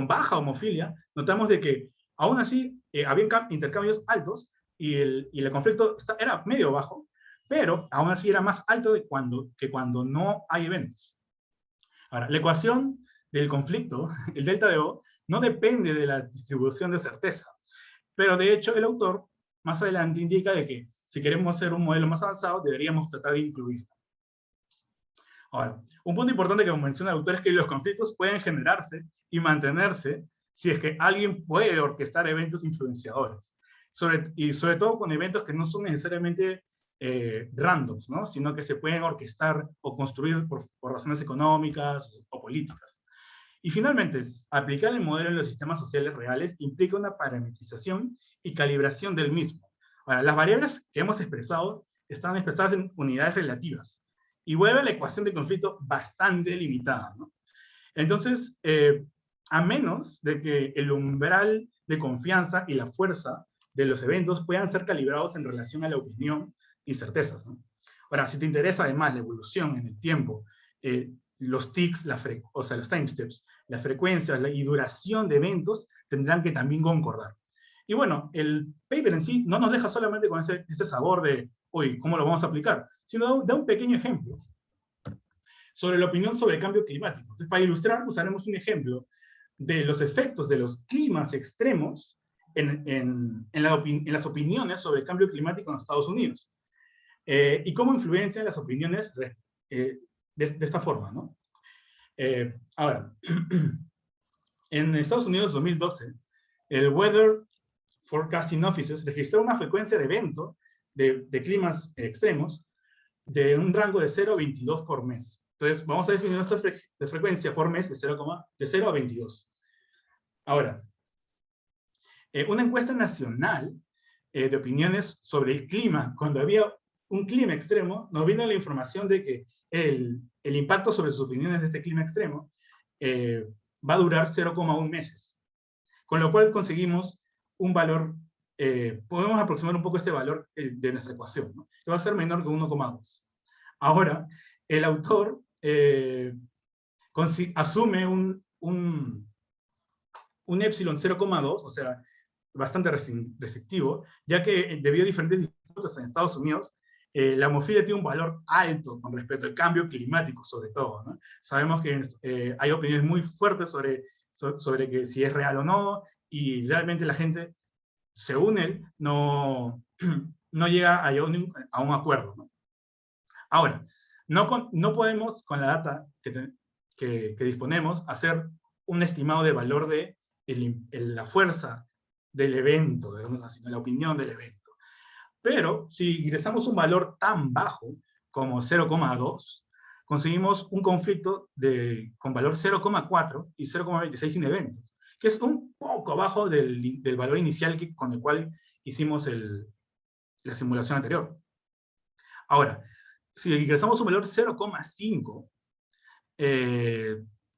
[SPEAKER 2] baja homofilia, notamos de que aún así había intercambios altos y el conflicto era medio bajo, pero aún así era más alto que cuando no hay eventos. Ahora, la ecuación del conflicto, el delta de O, no depende de la distribución de certeza, pero de hecho el autor más adelante indica de que si queremos hacer un modelo más avanzado deberíamos tratar de incluirlo. Ahora, un punto importante que menciona el autor es que los conflictos pueden generarse y mantenerse si es que alguien puede orquestar eventos influenciadores, sobre todo con eventos que no son necesariamente randoms, ¿no? Sino que se pueden orquestar o construir por razones económicas o políticas. Y finalmente, aplicar el modelo en los sistemas sociales reales implica una parametrización y calibración del mismo. Ahora, las variables que hemos expresado están expresadas en unidades relativas y vuelve a la ecuación de conflicto bastante limitada, ¿no? Entonces, a menos de que el umbral de confianza y la fuerza de los eventos puedan ser calibrados en relación a la opinión y certezas, ¿no? Ahora, si te interesa además la evolución en el tiempo, los tics, o sea, los time steps, la frecuencia y duración de eventos tendrán que también concordar. Y bueno, el paper en sí no nos deja solamente con ese sabor de, uy, ¿cómo lo vamos a aplicar? Sino da un pequeño ejemplo sobre la opinión sobre el cambio climático. Entonces, para ilustrar, usaremos un ejemplo de los efectos de los climas extremos en las opiniones sobre el cambio climático en Estados Unidos. y cómo influencian las opiniones de esta forma, ¿no? Ahora, en Estados Unidos 2012, el Weather Forecasting Offices registró una frecuencia de evento de climas extremos de un rango de 0 a 22 por mes. Entonces, vamos a definir nuestra frecuencia por mes de 0 a 22. Ahora, una encuesta nacional de opiniones sobre el clima, cuando había un clima extremo, nos vino la información de que el impacto sobre sus opiniones de este clima extremo va a durar 0,1 meses. Con lo cual conseguimos un valor, podemos aproximar un poco este valor de nuestra ecuación, ¿no? Que va a ser menor que 1,2. Ahora, el autor asume un epsilon 0,2, o sea, bastante restrictivo, ya que debido a diferentes disputas en Estados Unidos, la hemofilia tiene un valor alto con respecto al cambio climático, sobre todo, ¿no? Sabemos que hay opiniones muy fuertes sobre que si es real o no, y realmente la gente, según él, no llega a un acuerdo, ¿no? Ahora, no podemos, con la data que disponemos, hacer un estimado de valor de la fuerza del evento, sino la opinión del evento. Pero si ingresamos un valor tan bajo como 0,2, conseguimos un conflicto con valor 0,4 y 0,26 sin eventos, que es un poco abajo del valor inicial con el cual hicimos la simulación anterior. Ahora, si ingresamos un valor 0,5,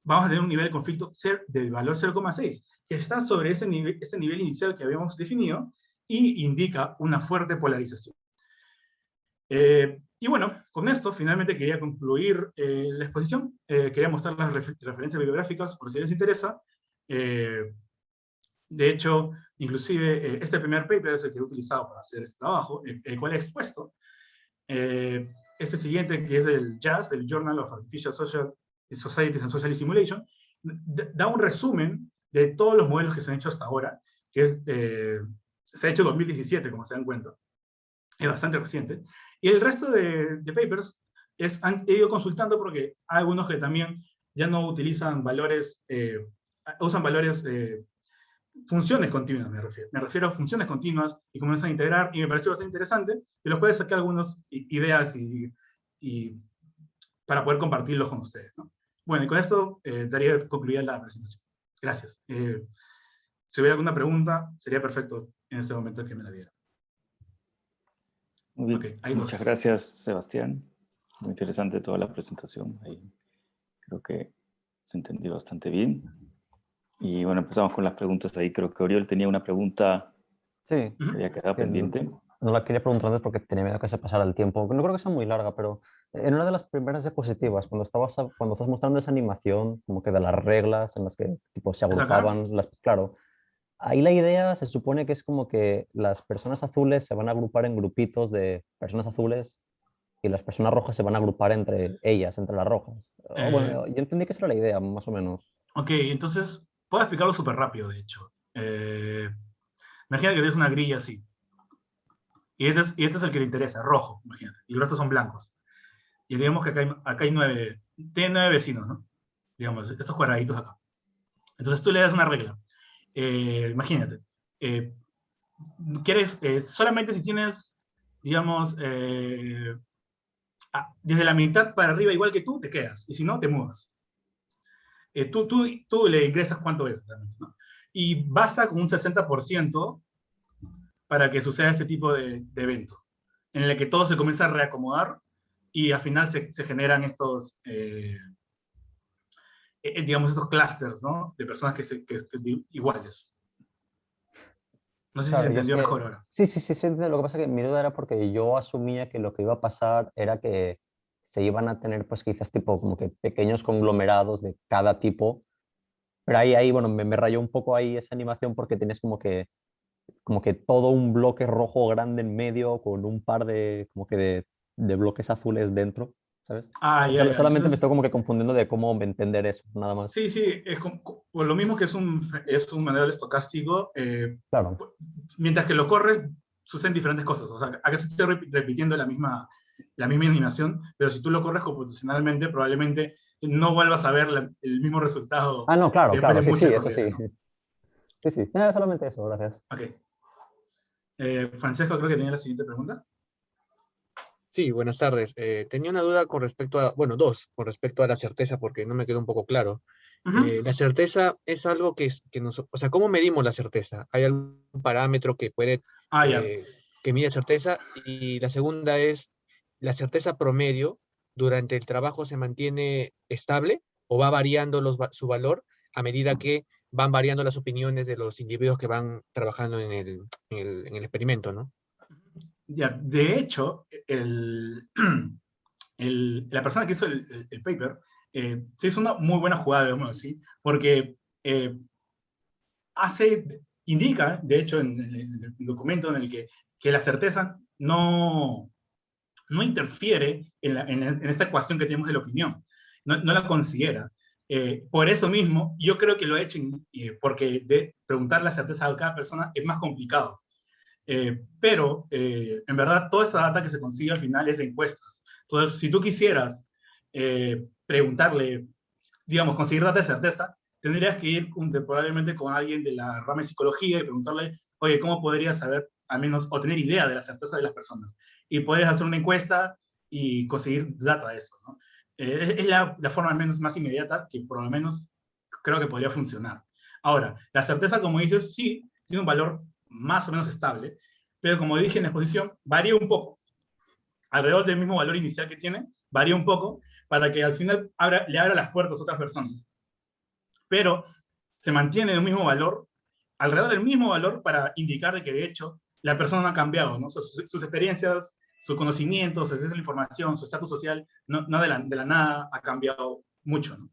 [SPEAKER 2] vamos a tener un nivel de conflicto de valor 0,6, que está sobre ese nivel inicial que habíamos definido, y indica una fuerte polarización. Y bueno, con esto finalmente quería concluir la exposición. Quería mostrar las referencias bibliográficas por si les interesa. De hecho, inclusive este primer paper es el que he utilizado para hacer este trabajo, el cual he expuesto. Este siguiente, que es del JASS, del Journal of Artificial Societies and Social Simulation, da un resumen de todos los modelos que se han hecho hasta ahora, que se ha hecho en 2017, como se dan cuenta. Es bastante reciente. Y el resto de papers he ido consultando porque hay algunos que también ya no utilizan valores, usan valores, funciones continuas, me refiero a funciones continuas, y comienzan a integrar, y me pareció bastante interesante, de los cuales saqué algunas ideas y para poder compartirlos con ustedes, ¿no? Bueno, y con esto daría concluida la presentación. Gracias. Si hubiera alguna pregunta, sería perfecto en este momento que me la diera.
[SPEAKER 1] Muy bien.
[SPEAKER 2] Okay, hay
[SPEAKER 1] Muchas
[SPEAKER 2] dos.
[SPEAKER 1] gracias, Sebastián. Muy interesante toda la presentación. Ahí creo que se entendió bastante bien. Y bueno, empezamos con las preguntas ahí. Creo que Oriol tenía una pregunta
[SPEAKER 5] Sí,
[SPEAKER 1] que había quedado
[SPEAKER 5] que
[SPEAKER 1] pendiente.
[SPEAKER 5] no la quería preguntar antes porque tenía miedo que se pasara el tiempo. No creo que sea muy larga, pero en una de las primeras diapositivas, cuando estás mostrando esa animación, como que de las reglas en las que tipo, se
[SPEAKER 2] ¿Es acá?
[SPEAKER 5] agrupaban, claro, ahí la idea se supone que es como que las personas azules se van a agrupar en grupitos de personas azules y las personas rojas se van a agrupar entre ellas, entre las rojas. Bueno, yo entendí que esa era la idea, más o menos.
[SPEAKER 2] Ok, entonces, puedo explicarlo súper rápido, de hecho. Imagina que tienes una grilla así. Y este es el que te interesa, rojo, imagínate. Y los restos son blancos. Y digamos que acá hay 9, tiene 9 vecinos, ¿no? Digamos, estos cuadraditos acá. Entonces tú le das una regla. Imagínate. Solamente si tienes, digamos, desde la mitad para arriba igual que tú, te quedas. Y si no, te mudas. Tú le ingresas cuánto es, realmente, ¿no? Y basta con un 60% para que suceda este tipo de evento, en el que todo se comienza a reacomodar y al final se generan estos, digamos, estos clusters, ¿no? De personas que iguales. No sé si se
[SPEAKER 5] Claro, yo es
[SPEAKER 2] entendió
[SPEAKER 5] que...
[SPEAKER 2] mejor ahora.
[SPEAKER 5] Sí, lo que pasa es que mi duda era porque yo asumía que lo que iba a pasar era que se iban a tener pues quizás tipo como que pequeños conglomerados de cada tipo, pero ahí bueno, me rayó un poco ahí esa animación porque tienes como que todo un bloque rojo grande en medio con un par de como que de bloques azules dentro, ¿sabes?
[SPEAKER 2] Ya.
[SPEAKER 5] Solamente me estoy
[SPEAKER 2] Entonces,
[SPEAKER 5] como que confundiendo de cómo entender eso, nada más.
[SPEAKER 2] sí, es por lo mismo que es un manual estocástico,
[SPEAKER 5] Claro.
[SPEAKER 2] mientras que lo corres, suceden diferentes cosas. O sea, acá se está repitiendo la misma la misma animación, pero si tú lo corres computacionalmente, probablemente no vuelvas a ver el mismo resultado
[SPEAKER 5] Ah, no, claro,
[SPEAKER 2] después
[SPEAKER 5] claro,
[SPEAKER 2] de
[SPEAKER 5] sí, sí,
[SPEAKER 2] muchas
[SPEAKER 5] eso sí.
[SPEAKER 2] corridas, ¿no?
[SPEAKER 5] Sí, sí, solamente eso, gracias.
[SPEAKER 2] Ok. Francesco, creo que tenía la siguiente pregunta.
[SPEAKER 7] Sí, buenas tardes. Tenía una duda con respecto a, bueno, dos, con respecto a la certeza, porque no me quedó un poco claro.
[SPEAKER 2] Ujú.
[SPEAKER 7] La certeza es algo que nos, o sea, ¿cómo medimos la certeza? ¿Hay algún parámetro que puede,
[SPEAKER 2] Ah, ya.
[SPEAKER 7] que mide certeza? Y la segunda es, ¿la certeza promedio durante el trabajo se mantiene estable o va variando su valor a medida que van variando las opiniones de los individuos que van trabajando en el experimento, ¿no?
[SPEAKER 2] Ya, de hecho, la persona que hizo el paper se hizo una muy buena jugada, digamos así, porque eh, indica, de hecho, en el documento en el que la certeza no interfiere en esta ecuación que tenemos de la opinión, no la considera. Por eso mismo, yo creo que lo he hecho porque preguntar la certeza a cada persona es más complicado. Pero en verdad toda esa data que se consigue al final es de encuestas. Entonces, si tú quisieras preguntarle, digamos, conseguir data de certeza, tendrías que ir probablemente con alguien de la rama de psicología y preguntarle, oye, ¿cómo podrías saber, al menos, o tener idea de la certeza de las personas? Y puedes hacer una encuesta y conseguir data de eso, ¿no? Es la forma al menos más inmediata que por lo menos creo que podría funcionar. Ahora, la certeza, como dices, sí, tiene un valor más o menos estable, pero como dije en la exposición, varía un poco. Alrededor del mismo valor inicial que tiene, varía un poco para que al final le abra las puertas a otras personas. Pero se mantiene el mismo valor, alrededor del mismo valor para indicar de que de hecho la persona no ha cambiado, ¿no? Sus experiencias, su conocimiento, su acceso a la información, su estatus social, no de la nada ha cambiado mucho, ¿no?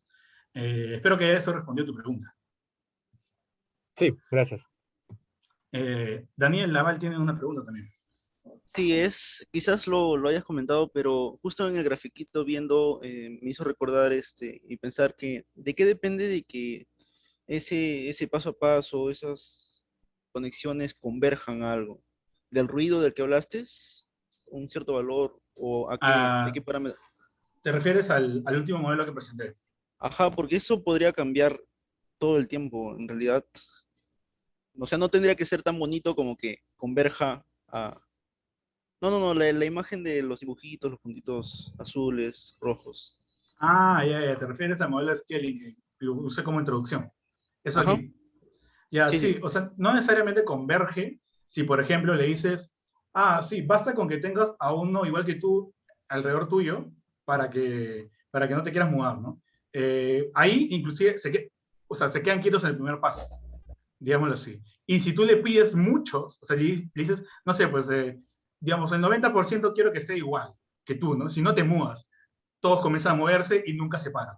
[SPEAKER 2] Espero que eso respondió a tu pregunta.
[SPEAKER 7] Sí, gracias.
[SPEAKER 2] Daniel Laval tiene una pregunta también.
[SPEAKER 8] Sí, quizás lo hayas comentado, pero justo en el grafiquito viendo me hizo recordar y pensar que de qué depende de que ese paso a paso, esas conexiones converjan a algo. ¿Del ruido del que hablaste? ¿Un cierto valor? ¿O de qué parámetro?
[SPEAKER 2] ¿Te refieres al último modelo que presenté?
[SPEAKER 8] Ajá, porque eso podría cambiar todo el tiempo, en realidad. O sea, no tendría que ser tan bonito como que converja a... No, la imagen de los dibujitos, los puntitos azules, rojos.
[SPEAKER 2] Ya, te refieres al modelo Scaling que lo usé como introducción. Eso
[SPEAKER 8] Ajá,
[SPEAKER 2] aquí. Ya,
[SPEAKER 8] sí,
[SPEAKER 2] sí,
[SPEAKER 8] sí.
[SPEAKER 2] o sea, no necesariamente converge si, por ejemplo, le dices, sí, basta con que tengas a uno igual que tú alrededor tuyo para que no te quieras mudar, ¿no? Ahí, inclusive, se quedan quietos en el primer paso, digámoslo así. Y si tú le pides muchos, o sea, le dices, no sé, pues, digamos, el 90% quiero que sea igual que tú, ¿no? Si no te mudas, todos comienzan a moverse y nunca se paran.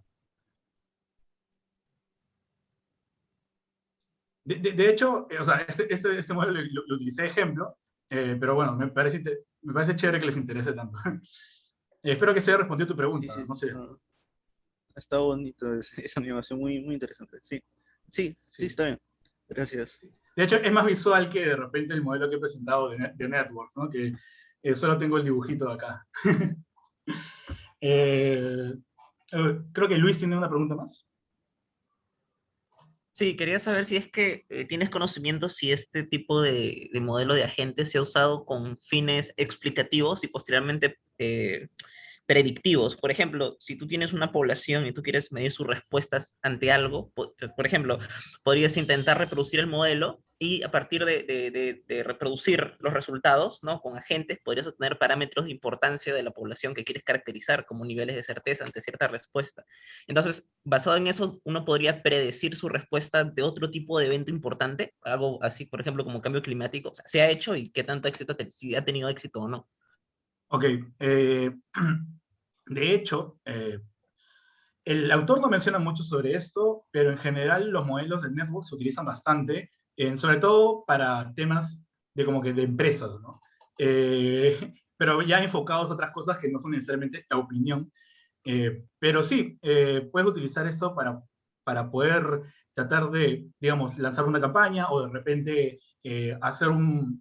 [SPEAKER 2] De hecho, o sea, este modelo lo utilicé de ejemplo, pero bueno, me parece chévere que les interese tanto. Espero que se haya respondido tu
[SPEAKER 8] Sí,
[SPEAKER 2] pregunta,
[SPEAKER 8] sí.
[SPEAKER 2] no sé.
[SPEAKER 8] Está bonito, esa animación muy, muy interesante. Sí, sí, sí,
[SPEAKER 2] Sí.
[SPEAKER 8] está bien. Gracias.
[SPEAKER 2] De hecho, es más visual que de repente el modelo que he presentado de Networks, ¿no? Que solo tengo el dibujito de acá. Eh, Creo que Luis tiene una pregunta más.
[SPEAKER 9] Sí, quería saber si es que tienes conocimiento si este tipo de modelo de agente se ha usado con fines explicativos y posteriormente predictivos. Por ejemplo, si tú tienes una población y tú quieres medir sus respuestas ante algo, por ejemplo, podrías intentar reproducir el modelo y a partir de reproducir los resultados, ¿no? Con agentes, podrías obtener parámetros de importancia de la población que quieres caracterizar como niveles de certeza ante cierta respuesta. Entonces, basado en eso, uno podría predecir su respuesta de otro tipo de evento importante, algo así, por ejemplo, como cambio climático. O sea, ¿se ha hecho y qué tanto éxito, si ha tenido éxito o no?
[SPEAKER 2] Ok. De hecho, el autor no menciona mucho sobre esto, pero en general los modelos de network se utilizan bastante, sobre todo para temas de como que de empresas, ¿no? Pero ya enfocados a otras cosas que no son necesariamente la opinión. Pero sí, puedes utilizar esto para poder tratar de, digamos, lanzar una campaña o de repente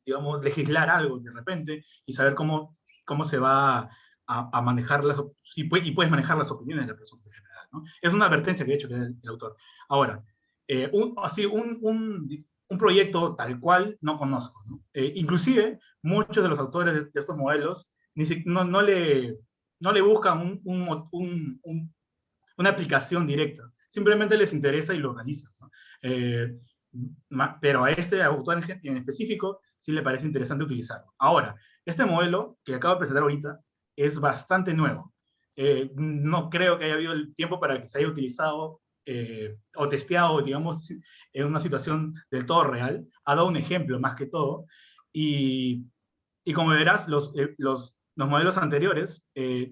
[SPEAKER 2] digamos, legislar algo de repente y saber cómo se va a manejar y puedes manejar las opiniones de las personas en general, ¿no? Es una advertencia que ha hecho el autor. Ahora, un proyecto tal cual no conozco, ¿no? Inclusive, muchos de los autores de estos modelos no le buscan una aplicación directa. Simplemente les interesa y lo organizan, ¿no? Pero a este autor en específico sí le parece interesante utilizarlo. Ahora, este modelo que acabo de presentar ahorita es bastante nuevo. No creo que haya habido el tiempo para que se haya utilizado o testeado, digamos, en una situación del todo real. Ha dado un ejemplo más que todo. Y como verás, los modelos anteriores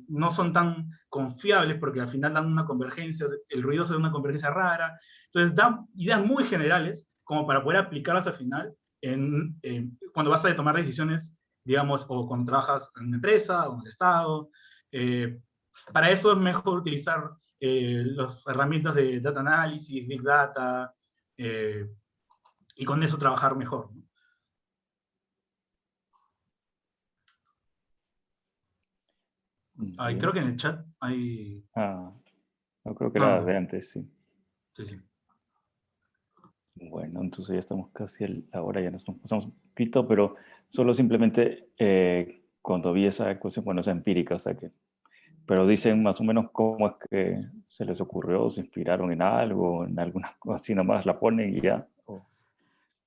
[SPEAKER 2] no son tan confiables porque al final dan una convergencia, el ruido es una convergencia rara. Entonces dan ideas muy generales como para poder aplicarlas al final cuando vas a tomar decisiones, digamos, o cuando trabajas en una empresa o en el Estado. Para eso es mejor utilizar las herramientas de data analysis, big data, y con eso trabajar mejor, ¿no? Creo que en el chat hay...
[SPEAKER 1] No creo que era de antes, sí.
[SPEAKER 2] Sí.
[SPEAKER 1] Bueno, entonces ya estamos casi a la hora, ya nos pasamos un poquito, pero solo simplemente cuando vi esa ecuación, bueno, es empírica, o sea que... Pero dicen más o menos cómo es que se les ocurrió, se inspiraron en algo, en alguna cosa así, nomás la ponen y ya.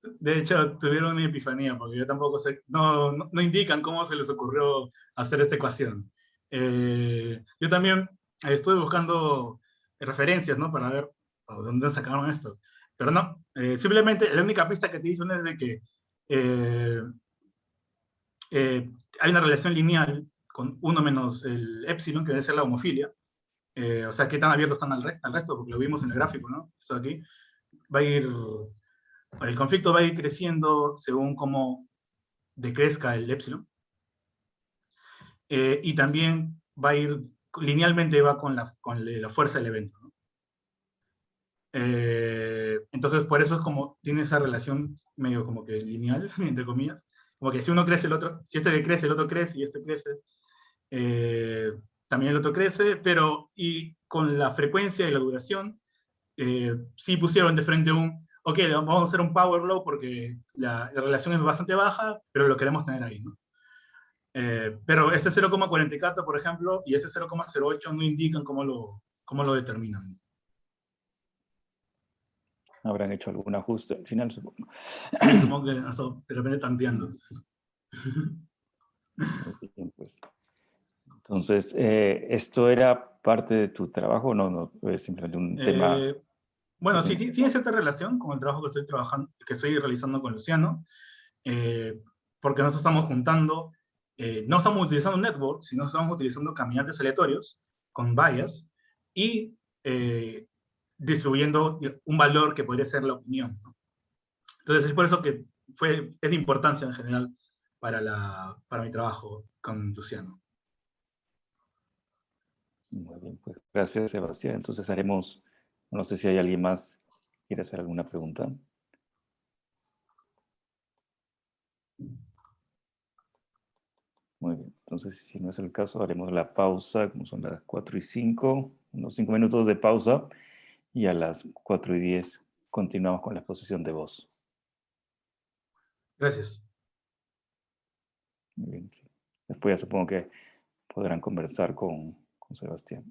[SPEAKER 2] De hecho, tuvieron una epifanía, porque yo tampoco sé, no indican cómo se les ocurrió hacer esta ecuación. Yo también estuve buscando referencias, ¿no? Para ver de dónde sacaron esto. Pero no, simplemente la única pista que te dicen es de que hay una relación lineal con 1 menos el épsilon, que debe ser la homofilia. O sea, qué tan abiertos están al resto, porque lo vimos en el gráfico, ¿no? Esto aquí va a ir... El conflicto va a ir creciendo según cómo decrezca el épsilon. Y también va a ir linealmente, va con la fuerza del evento, ¿no? Entonces, por eso es como tiene esa relación medio como que lineal, entre comillas. Como que si uno crece, el otro, si este decrece, el otro crece, y este crece, también el otro crece, pero y con la frecuencia y la duración, sí pusieron de frente ok, vamos a hacer un power law porque la relación es bastante baja, pero lo queremos tener ahí, ¿no? Pero este 0,44, por ejemplo, y este 0,08 no indican cómo lo determinan.
[SPEAKER 1] ¿Habrán hecho algún ajuste al final, supongo?
[SPEAKER 2] Sí, supongo que de repente tanteando.
[SPEAKER 1] Bien, pues. Entonces, ¿esto era parte de tu trabajo o no es simplemente un tema?
[SPEAKER 2] Bueno, sí, tiene cierta relación con el trabajo que estoy realizando con Luciano, porque nosotros estamos juntando, no estamos utilizando un network, sino estamos utilizando caminantes aleatorios con bias y distribuyendo un valor que podría ser la opinión, ¿no? Entonces es por eso que es de importancia en general para mi trabajo con Luciano.
[SPEAKER 1] Muy bien, pues gracias, Sebastián. Entonces haremos, no sé si hay alguien más que quiere hacer alguna pregunta. Muy bien, entonces si no es el caso, haremos la pausa, como son las 4:05, unos 5 minutos de pausa, y a las 4:10 continuamos con la exposición de voz.
[SPEAKER 2] Gracias.
[SPEAKER 1] Muy bien. Después ya supongo que podrán conversar con Sebastián.